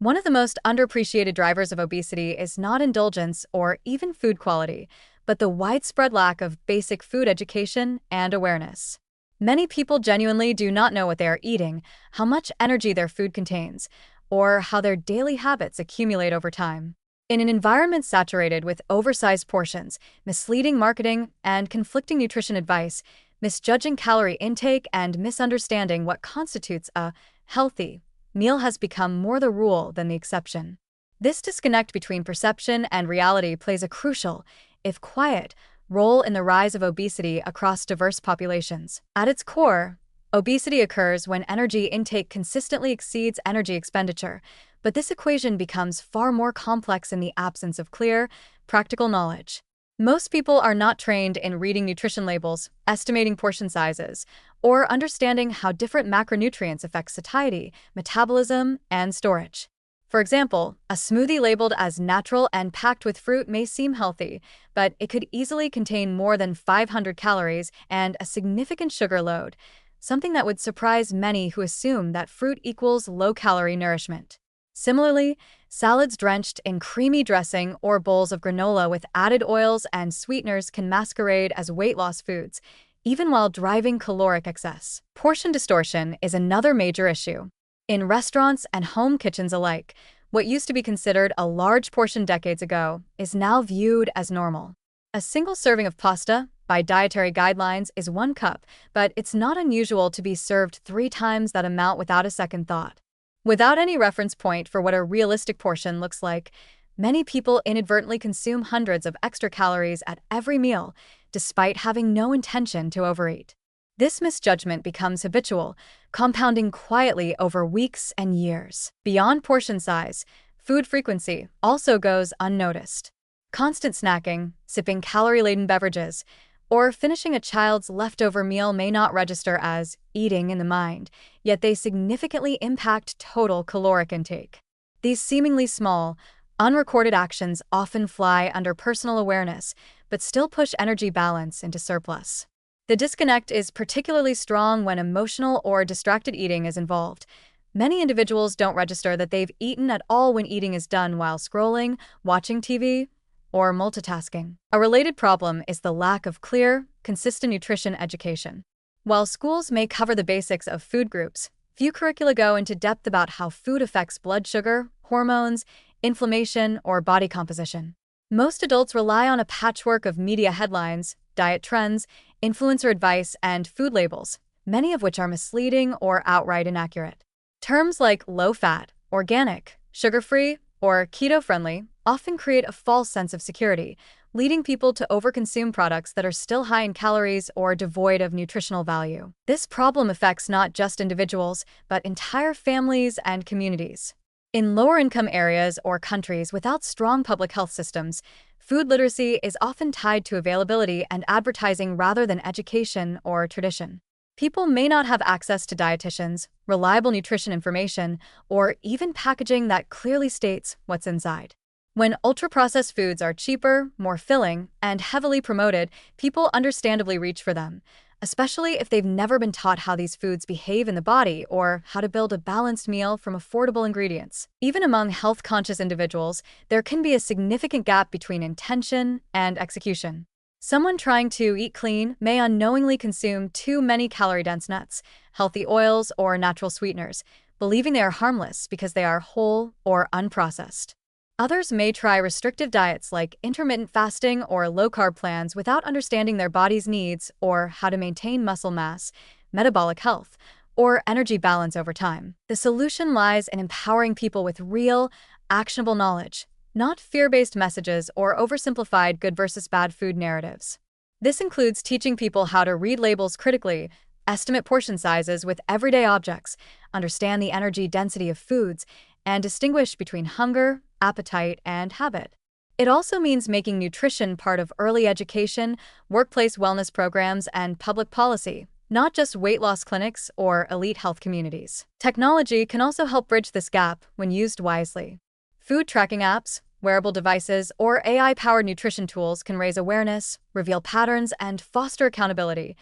One of the most underappreciated drivers of obesity is not indulgence or even food quality, but the widespread lack of basic food education and awareness. Many people genuinely do not know what they are eating, how much energy their food contains, or how their daily habits accumulate over time. In an environment saturated with oversized portions, misleading marketing, and conflicting nutrition advice, misjudging calorie intake and misunderstanding what constitutes a healthy meal has become more the rule than the exception. This disconnect between perception and reality plays a crucial, if quiet, role in the rise of obesity across diverse populations. At its core, obesity occurs when energy intake consistently exceeds energy expenditure, but this equation becomes far more complex in the absence of clear, practical knowledge. Most people are not trained in reading nutrition labels, estimating portion sizes, or understanding how different macronutrients affect satiety, metabolism, and storage. For example, a smoothie labeled as natural and packed with fruit may seem healthy, but it could easily contain more than 500 calories and a significant sugar load, something that would surprise many who assume that fruit equals low-calorie nourishment. Similarly, salads drenched in creamy dressing or bowls of granola with added oils and sweeteners can masquerade as weight loss foods, even while driving caloric excess. Portion distortion is another major issue. In restaurants and home kitchens alike, what used to be considered a large portion decades ago is now viewed as normal. A single serving of pasta, by dietary guidelines, is 1 cup, but it's not unusual to be served 3 times that amount without a second thought. Without any reference point for what a realistic portion looks like, many people inadvertently consume hundreds of extra calories at every meal, despite having no intention to overeat. This misjudgment becomes habitual, compounding quietly over weeks and years. Beyond portion size, food frequency also goes unnoticed. Constant snacking, sipping calorie-laden beverages, or finishing a child's leftover meal may not register as eating in the mind, yet they significantly impact total caloric intake. These seemingly small, unrecorded actions often fly under personal awareness, but still push energy balance into surplus. The disconnect is particularly strong when emotional or distracted eating is involved. Many individuals don't register that they've eaten at all when eating is done while scrolling, watching TV, or multitasking. A related problem is the lack of clear, consistent nutrition education. While schools may cover the basics of food groups, few curricula go into depth about how food affects blood sugar, hormones, inflammation, or body composition. Most adults rely on a patchwork of media headlines, diet trends, influencer advice, and food labels, many of which are misleading or outright inaccurate. Terms like low-fat, organic, sugar-free, or keto-friendly often create a false sense of security, leading people to overconsume products that are still high in calories or devoid of nutritional value. This problem affects not just individuals, but entire families and communities. In lower-income areas or countries without strong public health systems, food literacy is often tied to availability and advertising rather than education or tradition. People may not have access to dietitians, reliable nutrition information, or even packaging that clearly states what's inside. When ultra-processed foods are cheaper, more filling, and heavily promoted, people understandably reach for them, especially if they've never been taught how these foods behave in the body or how to build a balanced meal from affordable ingredients. Even among health-conscious individuals, there can be a significant gap between intention and execution. Someone trying to eat clean may unknowingly consume too many calorie-dense nuts, healthy oils, or natural sweeteners, believing they are harmless because they are whole or unprocessed. Others may try restrictive diets like intermittent fasting or low-carb plans without understanding their body's needs or how to maintain muscle mass, metabolic health, or energy balance over time. The solution lies in empowering people with real, actionable knowledge, not fear-based messages or oversimplified good versus bad food narratives. This includes teaching people how to read labels critically, estimate portion sizes with everyday objects, understand the energy density of foods, and distinguish between hunger, appetite, and habit. It also means making nutrition part of early education, workplace wellness programs, and public policy, not just weight loss clinics or elite health communities. Technology can also help bridge this gap when used wisely. Food tracking apps, wearable devices, or AI-powered nutrition tools can raise awareness, reveal patterns, and foster accountability,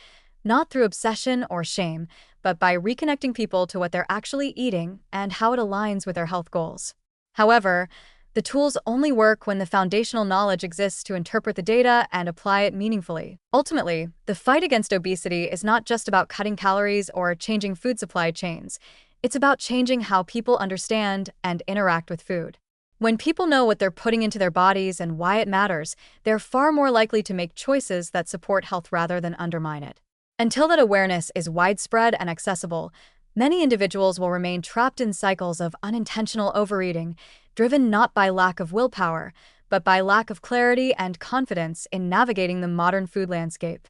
not through obsession or shame, but by reconnecting people to what they're actually eating and how it aligns with their health goals. However, the tools only work when the foundational knowledge exists to interpret the data and apply it meaningfully. Ultimately, the fight against obesity is not just about cutting calories or changing food supply chains. It's about changing how people understand and interact with food. When people know what they're putting into their bodies and why it matters, they're far more likely to make choices that support health rather than undermine it. Until that awareness is widespread and accessible, many individuals will remain trapped in cycles of unintentional overeating, driven not by lack of willpower, but by lack of clarity and confidence in navigating the modern food landscape.